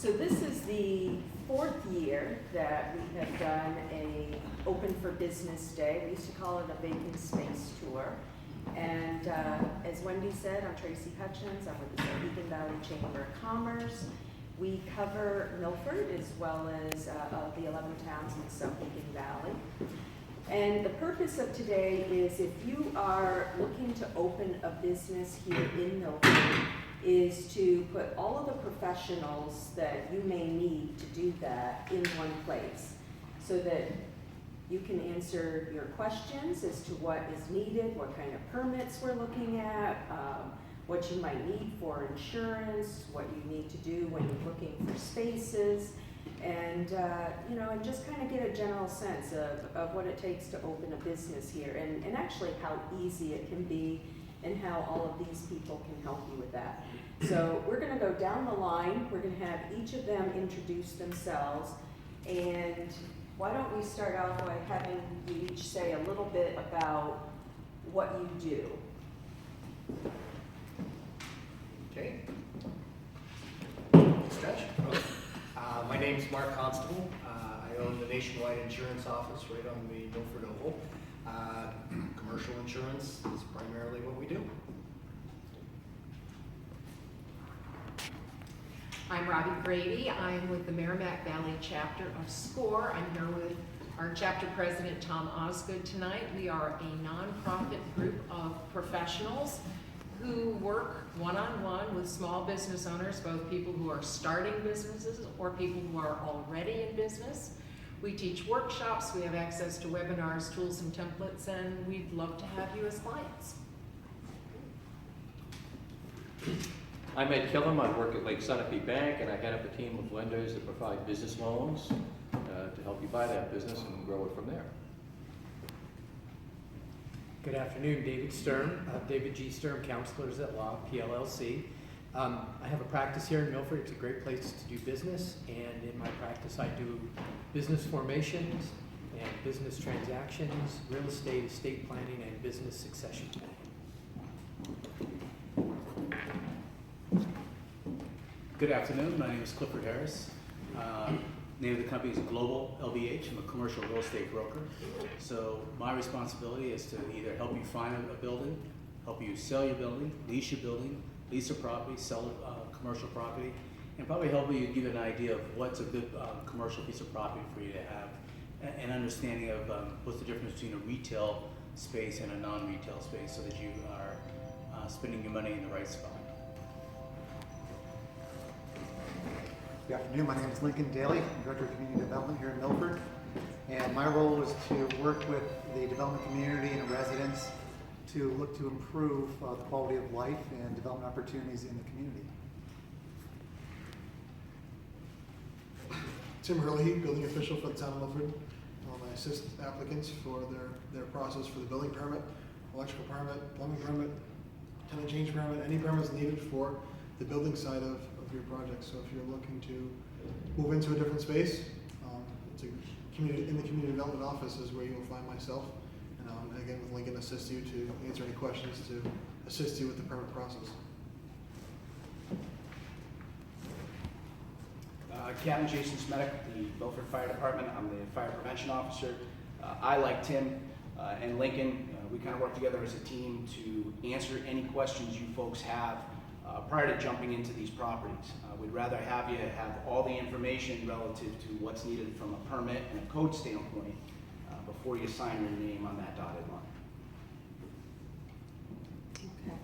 So this is the fourth year that we have done a Open for Business Day. We used to call it a vacant space tour. And as Wendy said, I'm Tracy Hutchins. I'm with the Souhegan Valley Chamber of Commerce. We cover Milford as well as the 11 towns in the Souhegan Valley. And the purpose of today is if you are looking to open a business here in Milford, is to put all of the professionals that you may need to do that in one place so that you can answer your questions as to what is needed, what kind of permits we're looking at, what you might need for insurance, what you need to do when you're looking for spaces, and and just kind of get a general sense of what it takes to open a business here and actually how easy it can be and how all of these people can help you with that. So we're going to go down the line. We're going to have each of them introduce themselves. And why don't we start off by having you each say a little bit about what you do. Okay. Stretch. My name's Mark Constable. I own the Nationwide Insurance Office right on the Milford Oval. Commercial insurance is primarily what we do. I'm Robbie Grady. I'm with the Merrimack Valley chapter of SCORE. I'm here with our chapter president, Tom Osgood, tonight. We are a nonprofit group of professionals who work one-on-one with small business owners, both people who are starting businesses or people who are already in business. We teach workshops, we have access to webinars, tools, and templates, and we'd love to have you as clients. I'm Ed Killam. I work at Lake Sunapee Bank, and I head up a team of lenders that provide business loans to help you buy that business and grow it from there. Good afternoon, David Sturm, David G. Sturm, Counselors at Law, PLLC. I have a practice here in Milford. It's a great place to do business, and in my practice I do business formations and business transactions, real estate planning, and business succession planning. Good afternoon, my name is Clifford Harris. Name of the company is Global LBH. I'm a commercial real estate broker. So my responsibility is to either help you find a building, help you sell your building, lease your building, lease a property, sell a commercial property, and probably help you give an idea of what's a good commercial piece of property for you to have, an understanding of what's the difference between a retail space and a non-retail space so that you are spending your money in the right spot. Good afternoon, my name is Lincoln Daly. I'm Director of Community Development here in Milford. And my role is to work with the development community and residents to look to improve the quality of life and development opportunities in the community. Tim Hurley, building official for the Town of Milford. I assist applicants for their process for the building permit, electrical permit, plumbing permit, tenant change permit, any permits needed for the building side of your project. So if you're looking to move into a different space, it's in the community development office is where you will find myself. And again, with Lincoln, assist you to answer any questions to assist you with the permit process. Captain Jason Smetic, the Milford Fire Department. I'm the fire prevention officer. I, like Tim and Lincoln, we kind of work together as a team to answer any questions you folks have prior to jumping into these properties. We'd rather have you have all the information relative to what's needed from a permit and a code standpoint before you sign your name on that dotted line. Okay.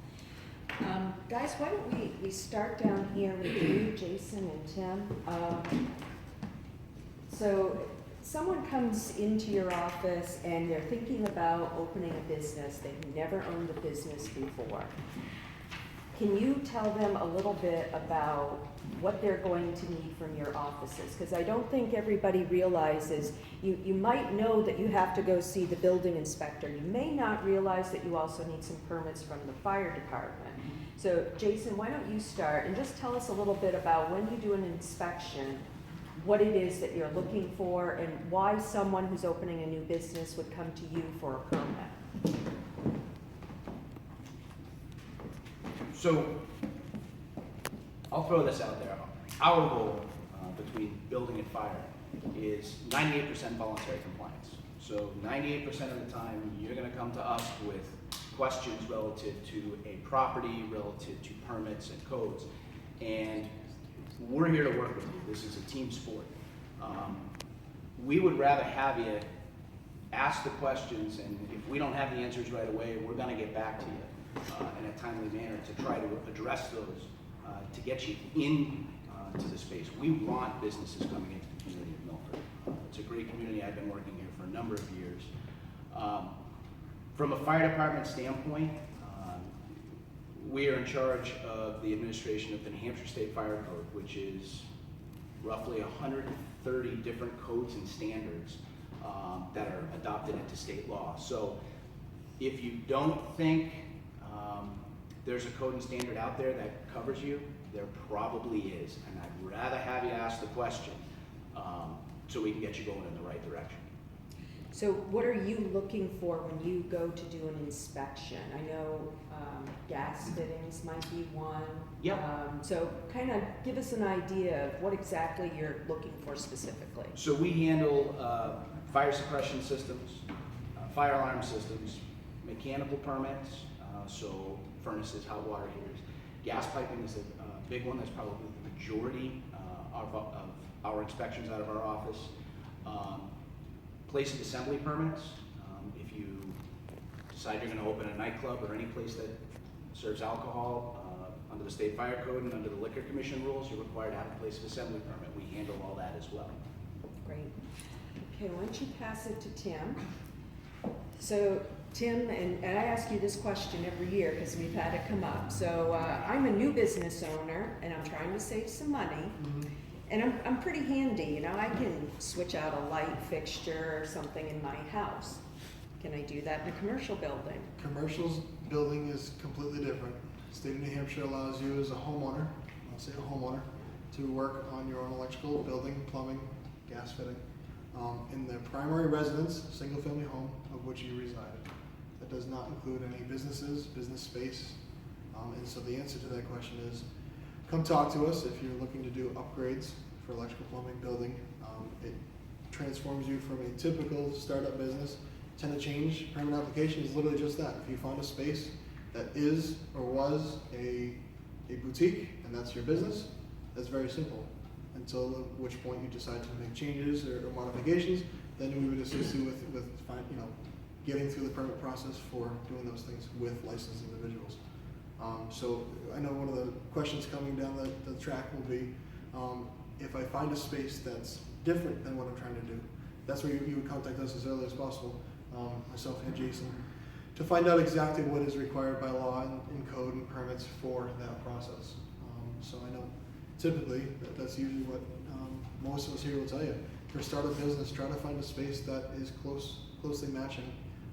Guys, why don't we start down here with you, Jason and Tim. So someone comes into your office and they're thinking about opening a business. They've never owned a business before. Can you tell them a little bit about what they're going to need from your offices? Because I don't think everybody realizes, you might know that you have to go see the building inspector. You may not realize that you also need some permits from the fire department. So Jason, why don't you start and just tell us a little bit about when you do an inspection, what it is that you're looking for and why someone who's opening a new business would come to you for a permit. So I'll throw this out there. Our goal between building and fire is 98% voluntary compliance. So 98% of the time, you're gonna come to us with questions relative to a property, relative to permits and codes. And we're here to work with you. This is a team sport. We would rather have you ask the questions, and if we don't have the answers right away, we're gonna get back to you in a timely manner to try to address those, to get you in to the space. We want businesses coming into the community of Milford. It's a great community. I've been working here for a number of years. From a fire department standpoint, we are in charge of the administration of the New Hampshire State Fire Code, which is roughly 130 different codes and standards that are adopted into state law. So if you don't think there's a code and standard out there that covers you, there probably is. And I'd rather have you ask the question so we can get you going in the right direction. So what are you looking for when you go to do an inspection? I know gas fittings might be one. Yep. So kind of give us an idea of what exactly you're looking for specifically. So we handle fire suppression systems, fire alarm systems, mechanical permits, so furnaces, hot water heaters. Gas piping is a big one. That's probably the majority of our inspections out of our office. Place of assembly permits. If you decide you're going to open a nightclub or any place that serves alcohol, under the state fire code and under the liquor commission rules, you're required to have a place of assembly permit. We handle all that as well. Great. Okay, why don't you pass it to Tim? So Tim, and I ask you this question every year because we've had it come up. So I'm a new business owner and I'm trying to save some money. And I'm pretty handy, you know, I can switch out a light fixture or something in my house. Can I do that in a commercial building? Commercials building is completely different. State of New Hampshire allows you as a homeowner, I'll say a homeowner, to work on your own electrical, building, plumbing, gas fitting, in the primary residence, single family home of which you reside. That does not include any businesses, business space. And so the answer to that question is, come talk to us if you're looking to do upgrades for electrical, plumbing, building. It transforms you from a typical startup business. Tenant change permit application is literally just that. If you find a space that is or was a boutique and that's your business, that's very simple. Until which point you decide to make changes or modifications, then we would assist you with getting through the permit process for doing those things with licensed individuals. So I know one of the questions coming down the track will be, if I find a space that's different than what I'm trying to do, that's where you would contact us as early as possible, myself and Jason, to find out exactly what is required by law and code and permits for that process. So I know typically that's usually what most of us here will tell you. For a startup business, try to find a space that is closely matching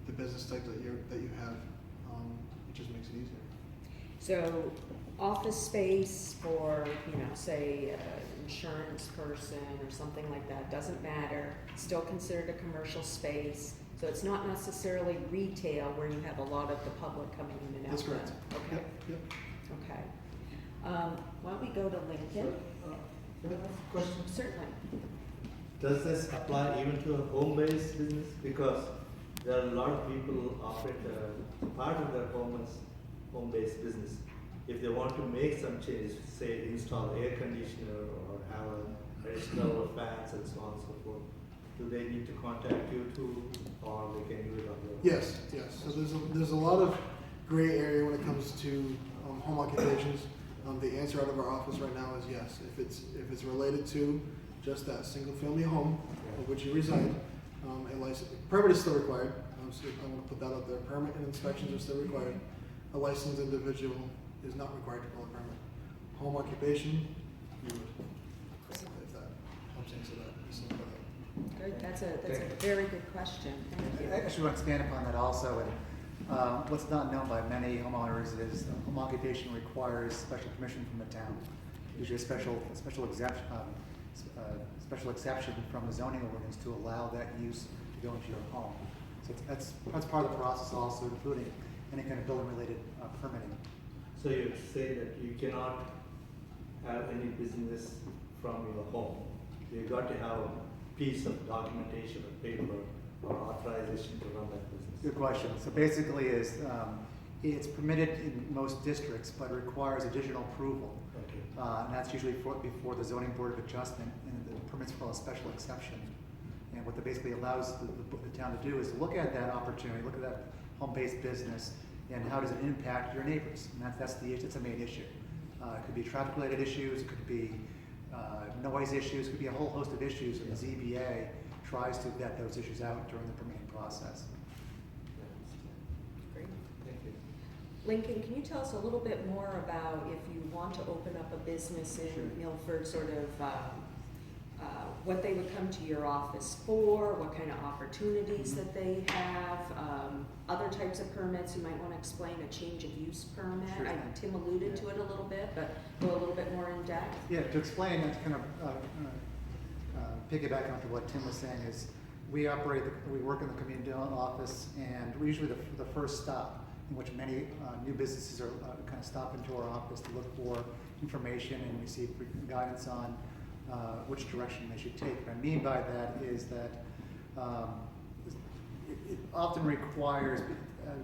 the business type that you have. It just makes it easier. So office space for, say an insurance person or something like that, doesn't matter, still considered a commercial space. So it's not necessarily retail where you have a lot of the public coming in and out. That's correct. Okay. Yep. Okay. Why don't we go to Lincoln? Can I ask a question? Certainly. Does this apply even to a home-based business? Because there are a lot of people who operate part of their home-based business. If they want to make some changes, say install air conditioner or have additional fans and so on and so forth, do they need to contact you too, or they can do it on their own? Yes. So there's a lot of gray area when it comes to home occupations. The answer out of our office right now is yes. If it's related to just that single family home of which you reside, a license permit is still required. So I want to put that out there. Permit and inspections are still required. A licensed individual is not required to pull a permit. Home occupation, you would. If that helps answer that. Good. That's a very good question. Thank you. I actually want to expand upon that also. And what's not known by many homeowners is home occupation requires special permission from the town. Usually a special exception from the zoning ordinance to allow that use to go into your home. So that's part of the process also, including any kind of building-related permitting. So you say that you cannot have any business from your home. You got to have a piece of documentation or paper or authorization to run that business. Good question. So basically it's permitted in most districts, but requires additional approval. Okay. And that's usually before the zoning board of adjustment, and the permit's called a special exception. And what that basically allows the town to do is look at that opportunity, look at that home-based business, and how does it impact your neighbors? And that's the main issue. It could be traffic-related issues, it could be noise issues, it could be a whole host of issues, and the ZBA tries to vet those issues out during the permitting process. Great. Thank you. Lincoln, can you tell us a little bit more about if you want to open up a business in Sure. Milford, sort of what they would come to your office for, what kind of opportunities that they have, other types of permits? You might want to explain a change of use permit. Sure. Tim alluded to it a little bit, but go a little bit more in depth. Yeah, to explain and to kind of piggyback onto what Tim was saying is we work in the community development office, and we're usually the first stop in which many new businesses are kind of stop into our office to look for information and receive guidance on which direction they should take. What I mean by that is that it often requires,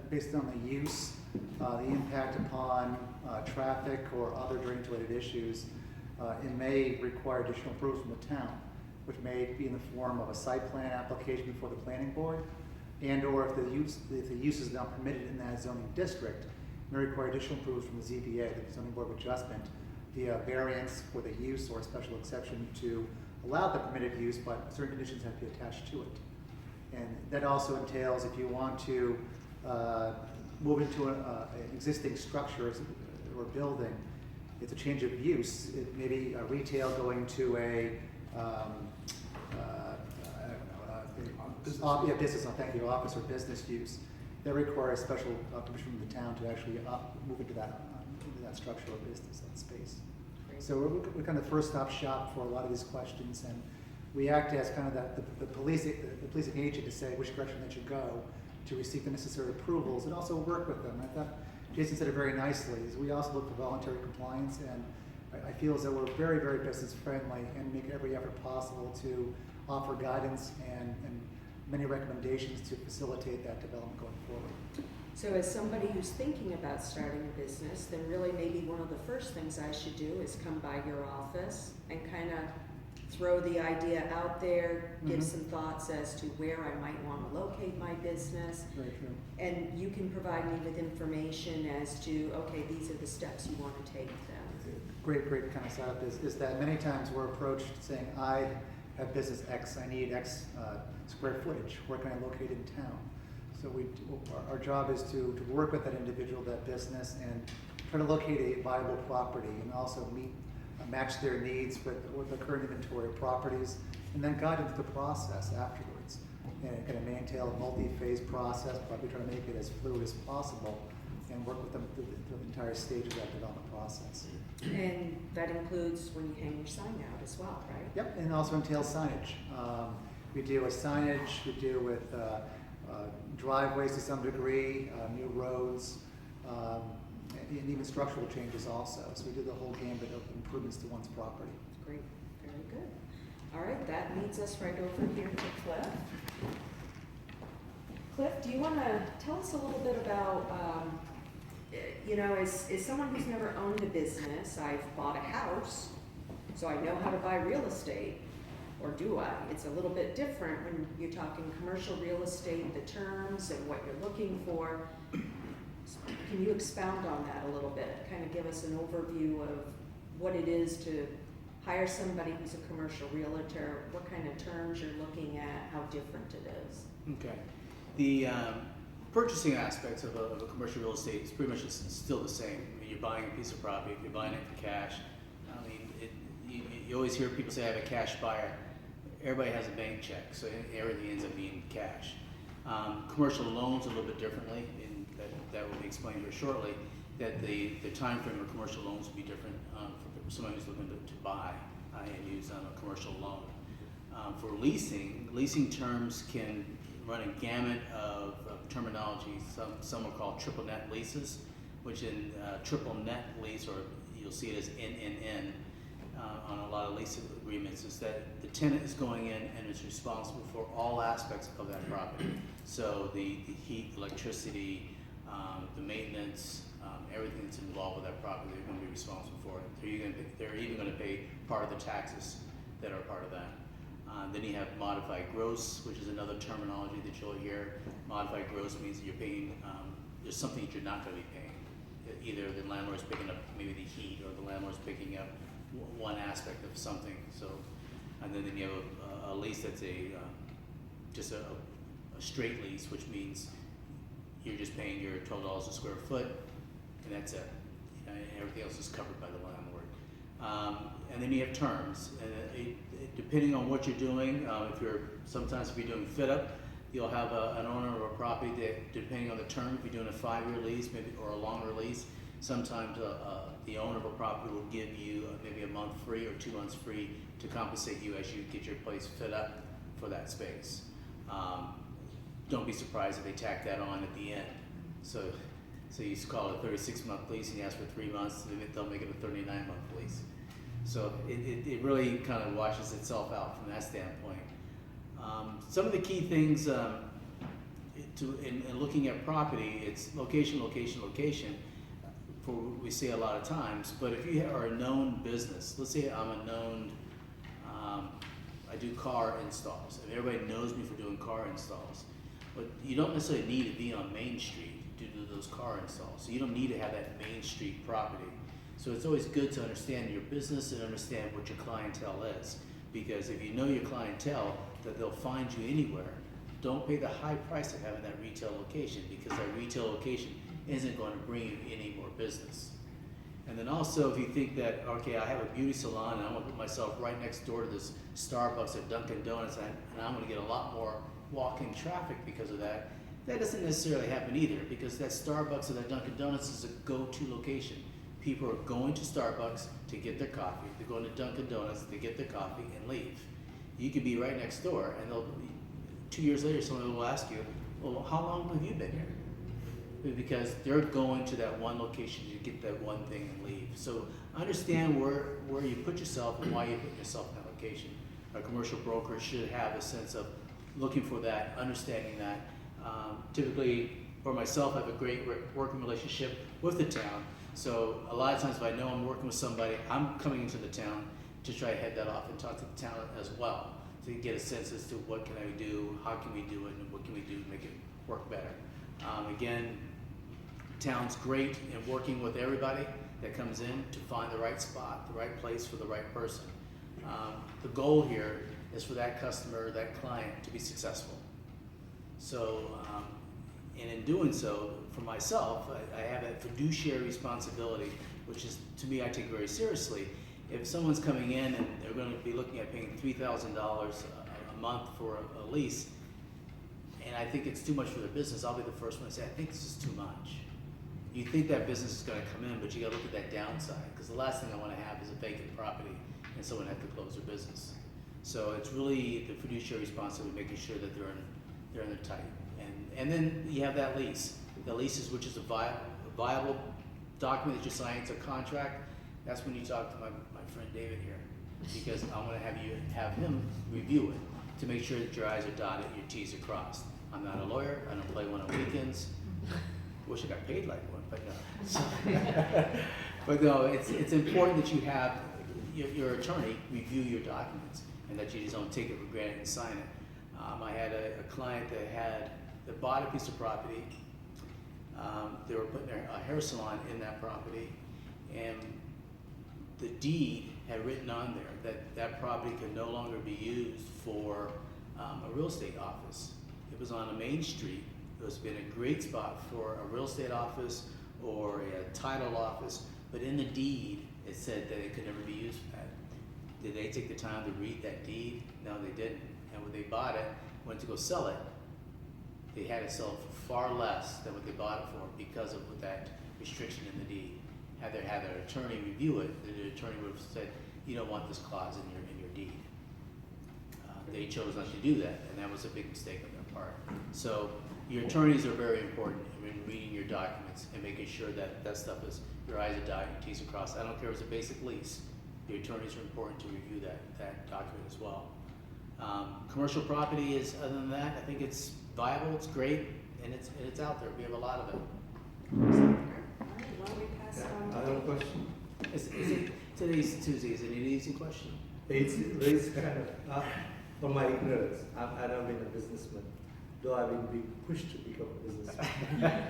based on the use, the impact upon traffic or other drainage-related issues, it may require additional approval from the town, which may be in the form of a site plan application before the planning board, and or if the use is not permitted in that zoning district, may require additional approval from the ZBA, the zoning board of adjustment, via variance for the use or a special exception to allow the permitted use, but certain conditions have to be attached to it. And that also entails if you want to move into an existing structure or building, it's a change of use. It may be a retail going to a business, thank you, office or business use. That requires special permission from the town to actually move into that structure or business, that space. Great. So we're kind of the first stop shop for a lot of these questions, and we act as kind of the policing agent to say which direction they should go to receive the necessary approvals and also work with them. I thought Jason said it very nicely, is we also look for voluntary compliance, and I feel as though we're very, very business friendly and make every effort possible to offer guidance and many recommendations to facilitate that development going forward. So as somebody who's thinking about starting a business, then really maybe one of the first things I should do is come by your office and kind of throw the idea out there, give some thoughts as to where I might want to locate my business. Very true. And you can provide me with information as to, okay, these are the steps you want to take then. Great kind of setup is that many times we're approached saying, I have business X, I need X square footage, where can I locate in town? So our job is to work with that individual, that business, and try to locate a viable property and also match their needs with the current inventory of properties, and then guide them through the process afterwards. And it can entail a multi-phase process, but we try to make it as fluid as possible and work with them through the entire stage of that development process. And that includes when you hang your sign out as well, right? Yep, and also entails signage. We deal with signage, we deal with driveways to some degree, new roads, and even structural changes also. So we do the whole gambit of improvements to one's property. Great, very good. All right, that leads us right over here to Cliff. Cliff, do you want to tell us a little bit about, as someone who's never owned a business, I've bought a house, so I know how to buy real estate, or do I? It's a little bit different when you're talking commercial real estate, the terms and what you're looking for. Can you expound on that a little bit? Kind of give us an overview of what it is to hire somebody who's a commercial realtor, what kind of terms you're looking at, how different it is. Okay. The purchasing aspects of a commercial real estate is pretty much still the same. I mean, you're buying a piece of property, you're buying it for cash. I mean, you always hear people say I have a cash buyer. Everybody has a bank check, so everything ends up being cash. Commercial loans a little bit differently, and that will be explained here shortly, that the time frame of commercial loans will be different for somebody who's looking to buy and use a commercial loan. For leasing terms can run a gamut of terminology. Some are called triple net leases, which in triple net lease, or you'll see it as NNN, on a lot of lease agreements is that the tenant is going in and is responsible for all aspects of that property. So the heat, electricity, the maintenance, everything that's involved with that property, they're going to be responsible for it. They're even going to pay part of the taxes that are part of that. Then you have modified gross, which is another terminology that you'll hear. Modified gross means that you're paying, there's something that you're not going to be paying. Either the landlord's picking up maybe the heat, or the landlord's picking up one aspect of something. So, and then you have a lease that's just a straight lease, which means you're just paying your $12 a square foot, and that's it. And everything else is covered by the landlord. And then you have terms, and depending on what you're doing, sometimes if you're doing fit up, you'll have an owner of a property that, depending on the term, if you're doing a 5-year lease, maybe, or a longer lease, sometimes the owner of a property will give you maybe a month free or 2 months free to compensate you as you get your place fit up for that space. Don't be surprised if they tack that on at the end. So you call it a 36-month lease and you ask for 3 months, and they'll make it a 39-month lease. So it really kind of washes itself out from that standpoint. Some of the key things in looking at property, it's location, location, location, for we see a lot of times. But if you are a known business, let's say I'm a known, I do car installs, and everybody knows me for doing car installs. But you don't necessarily need to be on Main Street to do those car installs. So you don't need to have that Main Street property. So it's always good to understand your business and understand what your clientele is. Because if you know your clientele, that they'll find you anywhere. Don't pay the high price of having that retail location, because that retail location isn't going to bring you any more business. And then also, if you think that, okay, I have a beauty salon and I want to put myself right next door to this Starbucks or Dunkin' Donuts, and I'm going to get a lot more walk-in traffic because of that, that doesn't necessarily happen either, because that Starbucks or that Dunkin' Donuts is a go-to location. People are going to Starbucks to get their coffee, they're going to Dunkin' Donuts to get their coffee and leave. You could be right next door, and 2 years later, someone will ask you, well, how long have you been here? Because they're going to that one location to get that one thing and leave. So understand where you put yourself and why you put yourself in that location. A commercial broker should have a sense of looking for that, understanding that. Typically, for myself, I have a great working relationship with the town. So a lot of times if I know I'm working with somebody, I'm coming into the town to try to head that off and talk to the town as well, to get a sense as to what can I do, how can we do it, and what can we do to make it work better. Again, town's great in working with everybody that comes in to find the right spot, the right place for the right person. The goal here is for that customer, that client, to be successful. So, and in doing so, for myself, I have a fiduciary responsibility, which is, to me, I take very seriously. If someone's coming in and they're going to be looking at paying $3,000 a month for a lease, and I think it's too much for their business, I'll be the first one to say, I think this is too much. You think that business is going to come in, but you got to look at that downside, because the last thing I want to have is a vacant property and someone have to close their business. So it's really the fiduciary responsibility, making sure that they're in the tight. And then you have that lease. The lease is, which is a viable document that you sign. It's a contract. That's when you talk to my friend David here, because I'm going to have him review it to make sure that your I's are dotted, your T's are crossed. I'm not a lawyer. I don't play one on weekends. Wish I got paid like one, but no. But no, it's important that you have your attorney review your documents, and that you just don't take it for granted and sign it. I had a client that bought a piece of property. They were putting a hair salon in that property, and the deed had written on there that property could no longer be used for a real estate office. It was on a main street. It was been a great spot for a real estate office or a title office, but in the deed it said that it could never be used for that. Did they take the time to read that deed? No, they didn't. And when they bought it, went to go sell it, they had to sell it for far less than what they bought it for because of that restriction in the deed. Had they had their attorney review it, the attorney would have said, you don't want this clause in your deed. They chose not to do that, and that was a big mistake on their part. So your attorneys are very important in reading your documents and making sure that stuff is, your I's are dotted, your T's are crossed. I don't care if it's a basic lease. the attorneys are important to review that document as well. Commercial property is, other than that, I think it's viable, it's great, and it's out there. We have a lot of it. All right, why don't we pass it on I to have a Dave? question. Today's Tuesday, is it an easy question? It's kind of, from my ignorance, I've never been a businessman, though I've been being pushed to become a businessman.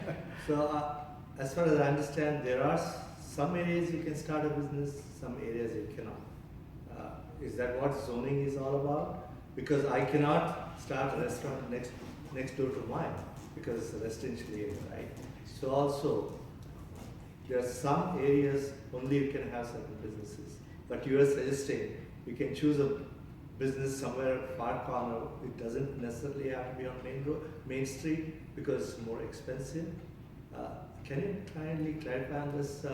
So, as far as I understand, there are some areas you can start a business, some areas you cannot. Is that what zoning is all about? Because I cannot start a restaurant next door to mine, because it's a residential area, right? So also, there are some areas only you can have certain businesses, but you are suggesting you can choose a business somewhere far corner. It doesn't necessarily have to be on Main Street because it's more expensive. Can you kindly clarify on this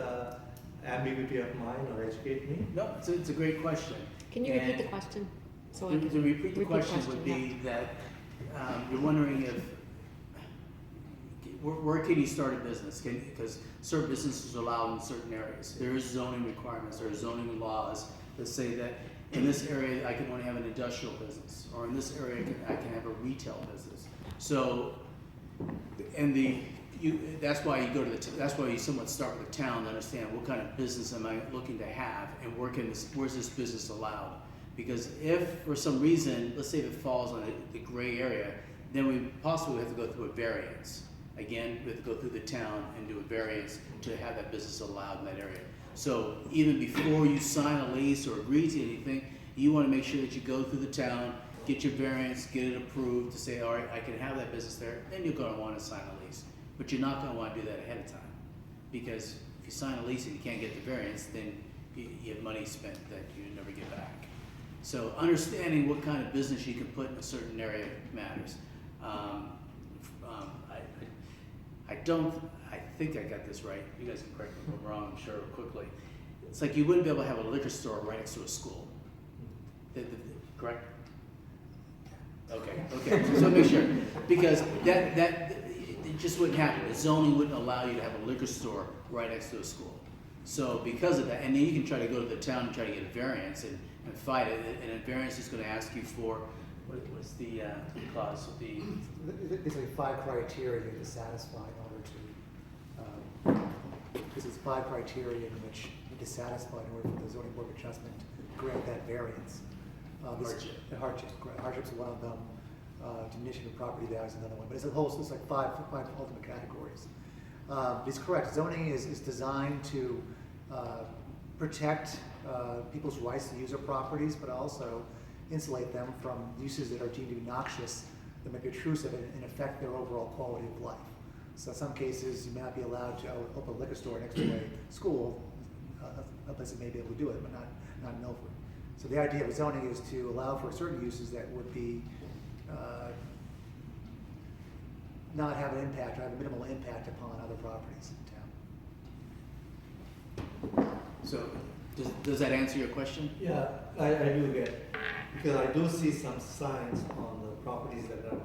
ambiguity of mine or educate me? No, it's a great question. Can you repeat And the question? So I to can repeat the question would yeah. be that you're wondering if, where can you start a business? Because certain businesses are allowed in certain areas. There is zoning requirements, there are zoning laws that say that in this area I can only have an industrial business, or in this area I can have a retail business. So, and that's why you go to that's why you somewhat start with the town to understand what kind of business am I looking to have, and where's this business allowed? Because if for some reason, let's say if it falls on the gray area, then we possibly have to go through a variance. Again, we have to go through the town and do a variance to have that business allowed in that area. So even before you sign a lease or agree to anything, you want to make sure that you go through the town, get your variance, get it approved to say, all right, I can have that business there. Then you're going to want to sign a lease. But you're not going to want to do that ahead of time. Because if you sign a lease and you can't get the variance, then you have money spent that you never get back. So understanding what kind of business you can put in a certain area matters. I think I got this right. You guys can correct me if I'm wrong, I'm sure, quickly. It's like you wouldn't be able to have a liquor store right next to a school. Correct? Okay, so make sure. Because that it just wouldn't happen. The zoning wouldn't allow you to have a liquor store right next to a school. So because of that, and then you can try to go to the town and try to get a variance and fight it, and a variance is going to ask you for, what's the clause of the... Basically 5 criteria to satisfy in order to, this is 5 criteria in which you need to satisfy in order for the zoning board of adjustment to grant that variance. Hardship's one of them. Diminution of property value is another one. But it's a whole, it's like five ultimate categories. It's correct. Zoning is designed to protect people's rights to use their properties, but also insulate them from uses that are deemed to be noxious, that may be intrusive and affect their overall quality of life. So in some cases, you may not be allowed to open a liquor store next to a school. A place that may be able to do it, but not in Milford. So the idea of zoning is to allow for certain uses that would be not have an impact or have a minimal impact upon other properties in town. So does that answer your question? Yeah, I do get, because I do see some signs on the properties that are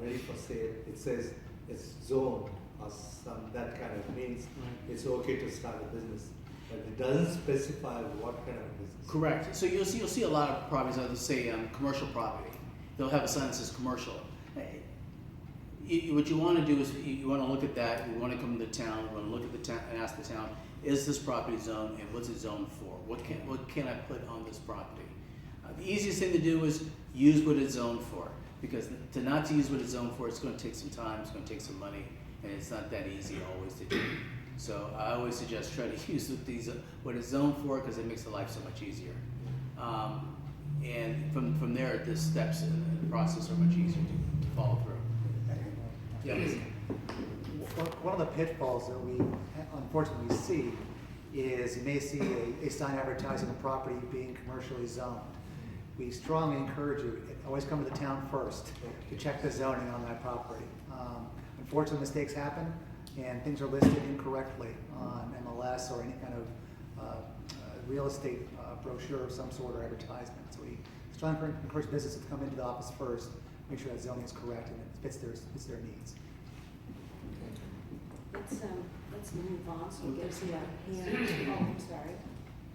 ready for sale. It says it's zoned or some that kind of means it's okay to start a business, but it doesn't specify what kind of business. Correct. So you'll see a lot of properties that say commercial property. They'll have a sign that says commercial. What you want to do is you want to look at that. You want to come to the town. You want to look at the town and ask the town, is this property zoned and what's it zoned for? What can I put on this property? The easiest thing to do is use what it's zoned for, because not to use what it's zoned for, it's going to take some time, it's going to take some money, and it's not that easy always to do. So I always suggest try to use what it's zoned for, because it makes the life so much easier. And from there, the steps in the process are much easier to follow through. Yes. One of the pitfalls that we unfortunately see is you may see a sign advertising a property being commercially zoned. We strongly encourage you, always come to the town first to check the zoning on that property. Unfortunately, mistakes happen and things are listed incorrectly on MLS or any kind of real estate brochure of some sort or advertisement. So we strongly encourage businesses to come into the office first, make sure that zoning is correct and it fits their needs. Let's move on, so we'll get to the hand. Oh, I'm sorry.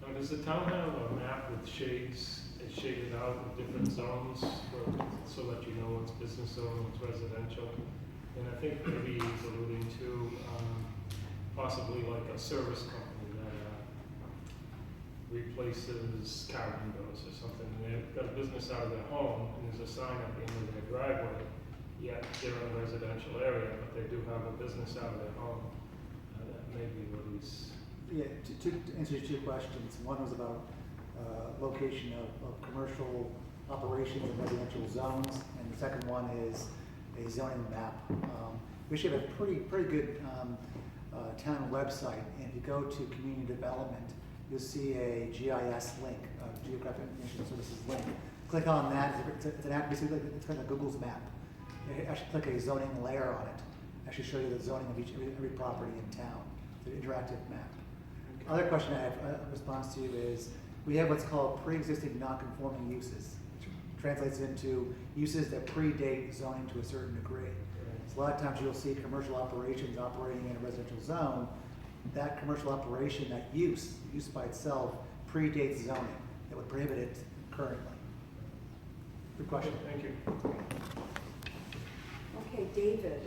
Now, does the town have a map with shades, it's shaded out with different zones so that you know what's business zone, what's residential? And I think maybe he's alluding to possibly like a service company that replaces car windows or something. And they've got a business out of their home, and there's a sign at the end of their driveway. Yet they're in a residential area, but they do have a business out of their home. That may be what he's. Yeah, to answer your two questions, one was about location of commercial operations in residential zones, and the second one is a zoning map. We should have a pretty good town website, and if you go to community development, you'll see a GIS link, Geographic Information Services link. Click on that. It's basically it's kind of Google's map. You actually click a zoning layer on it. Actually show you the zoning of every property in town. It's an interactive map. Other question I have a response to is we have what's called pre-existing non-conforming uses, which translates into uses that predate zoning to a certain degree. So a lot of times you'll see commercial operations operating in a residential zone. That commercial operation, that use by itself, predates zoning that would prohibit it currently. Good question. Thank you. Okay, David,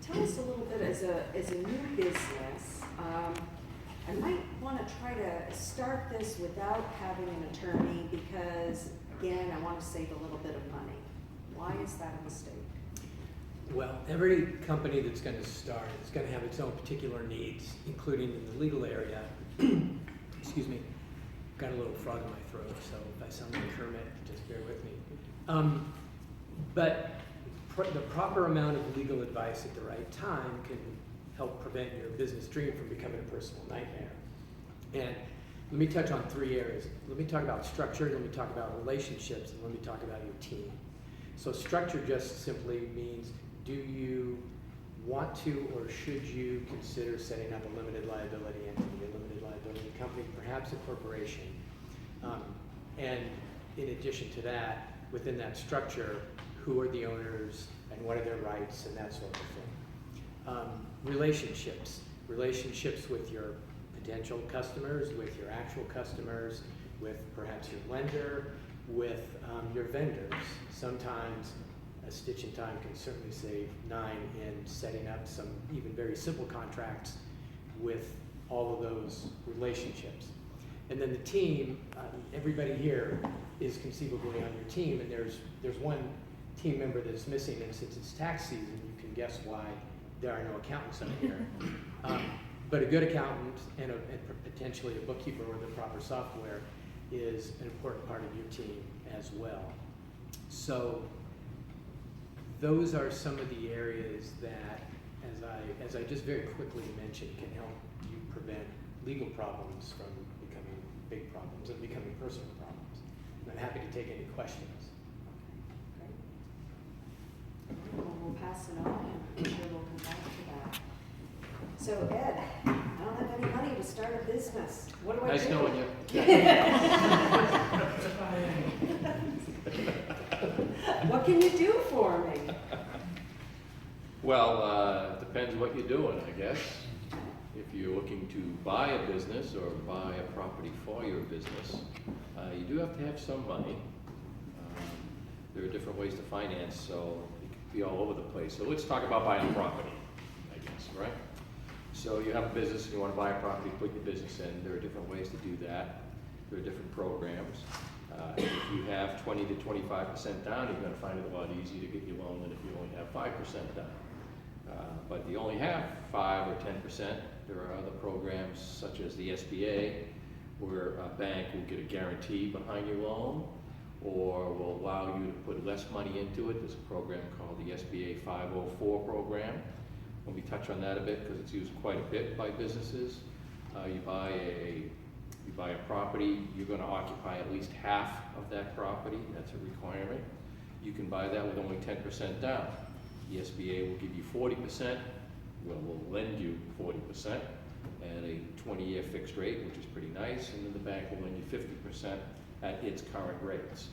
tell us a little bit as a new business. I might want to try to start this without having an attorney because, again, I want to save a little bit of money. Why is that a mistake? Well, every company that's going to start is going to have its own particular needs, including in the legal area. Excuse me, got a little frog in my throat, so if I sound like Kermit, just bear with me. But the proper amount of legal advice at the right time can help prevent your business dream from becoming a personal nightmare. And let me touch on three areas. Let me talk about structure, let me talk about relationships, and let me talk about your team. So structure just simply means, do you want to or should you consider setting up a limited liability entity, a limited liability company, perhaps a corporation? And in addition to that, within that structure, who are the owners and what are their rights and that sort of thing. Relationships with your potential customers, with your actual customers, with perhaps your lender, with your vendors. Sometimes a stitch in time can certainly save 9 in setting up some even very simple contracts with all of those relationships. And then the team, everybody here is conceivably on your team, and there's one team member that's missing, and since it's tax season, you can guess why there are no accountants out here. But a good accountant and potentially a bookkeeper with the proper software is an important part of your team as well. So those are some of the areas that, as I just very quickly mentioned, can help you prevent legal problems from becoming big problems and becoming personal problems. And I'm happy to take any questions. Well, we'll pass it on, and I'm sure we'll come back to that. So, Ed, I don't have any money to start a business. What do I do? Nice knowing you. What can you do for me? Well, depends what you're doing, I guess. If you're looking to buy a business or buy a property for your business, you do have to have some money. There are different ways to finance, so it could be all over the place. So let's talk about buying a property, I guess, right? So you have a business and you want to buy a property, put your business in. There are different ways to do that. There are different programs. If you have 20 to 25% down, you're going to find it a lot easier to get your loan than if you only have 5% down. But if you only have 5 or 10%, there are other programs such as the SBA, where a bank will get a guarantee behind your loan, or will allow you to put less money into it. There's a program called the SBA 504 program. Let me touch on that a bit because it's used quite a bit by businesses. You buy a property, you're going to occupy at least half of that property. That's a requirement. You can buy that with only 10% down. The SBA will give you 40%, will lend you 40% at a 20-year fixed rate, which is pretty nice, and then the bank will lend you 50% at its current rates.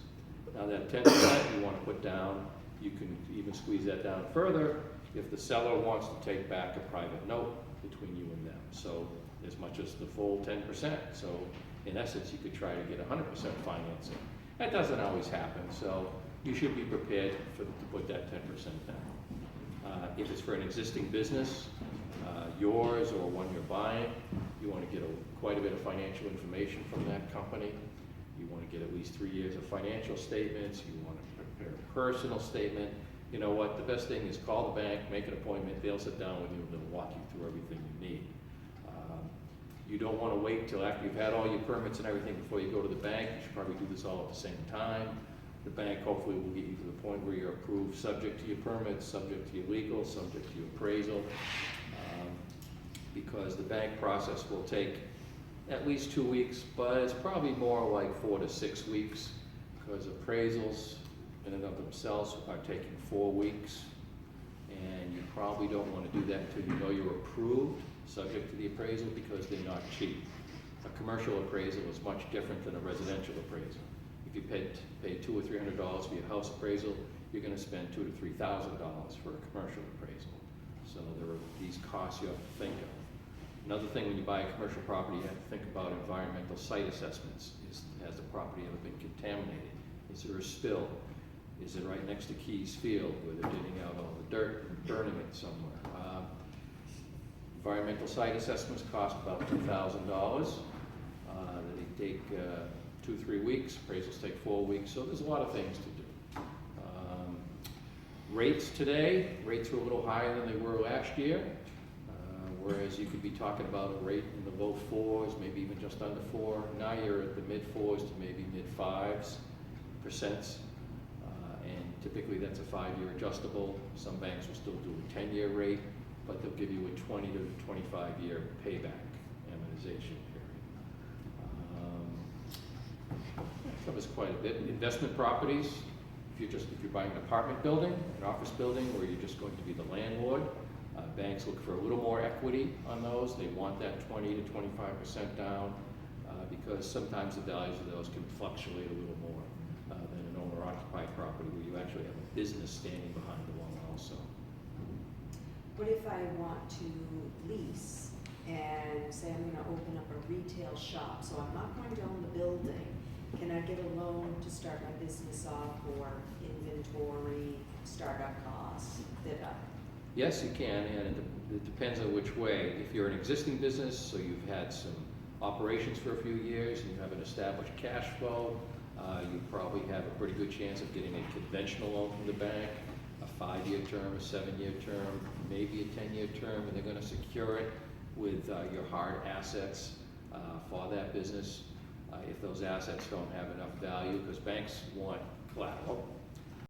Now that 10% you want to put down, you can even squeeze that down further if the seller wants to take back a private note between you and them. So as much as the full 10%. So in essence, you could try to get 100% financing. That doesn't always happen, so you should be prepared to put that 10% down. If it's for an existing business, yours or one you're buying, you want to get quite a bit of financial information from that company. You want to get at least 3 years of financial statements. You want to prepare a personal statement. You know what? The best thing is call the bank, make an appointment. They'll sit down with you and they'll walk you through everything you need. You don't want to wait till after you've had all your permits and everything before you go to the bank. You should probably do this all at the same time. The bank hopefully will get you to the point where you're approved subject to your permits, subject to your legal, subject to your appraisal. Because the bank process will take at least 2 weeks, but it's probably more like 4 to 6 weeks, because appraisals in and of themselves are taking 4 weeks, and you probably don't want to do that until you know you're approved, subject to the appraisal, because they're not cheap. A commercial appraisal is much different than a residential appraisal. If you pay $200 or $300 for your house appraisal, you're going to spend $2,000 to $3,000 for a commercial appraisal. So there are these costs you have to think of. Another thing, when you buy a commercial property, you have to think about environmental site assessments. Has the property ever been contaminated? Is there a spill? Is it right next to Keys Field, where they're digging out all the dirt and burning it somewhere? Environmental site assessments cost about $2,000. They take 2-3 weeks. Appraisals take 4 weeks. So there's a lot of things to do. Rates today, rates are a little higher than they were last year. Whereas you could be talking about a rate in the low 4s, maybe even just under 4. Now you're at the mid 4s to maybe mid 5s percents. And typically that's a 5-year adjustable. Some banks will still do a 10-year rate, but they'll give you a 20 to 25-year payback amortization period. That covers quite a bit. Investment properties, if you're buying an apartment building, an office building, where you're just going to be the landlord, banks look for a little more equity on those. They want that 20 to 25% down, because sometimes the values of those can fluctuate a little more than an owner-occupied property, where you actually have a business standing behind the loan also. What if I want to lease and say I'm going to open up a retail shop, so I'm not going to own the building? Can I get a loan to start my business off, or inventory, startup costs, Yes, you can, and it depends on which way. If you're an existing business, so you've had some operations for a few years and you have an established cash flow, you probably have a pretty good chance of getting a conventional loan from the bank, a 5-year term, a 7-year term, maybe a 10-year term, and they're going to secure it with your hard assets for that business. If those assets don't have enough value, because banks want collateral,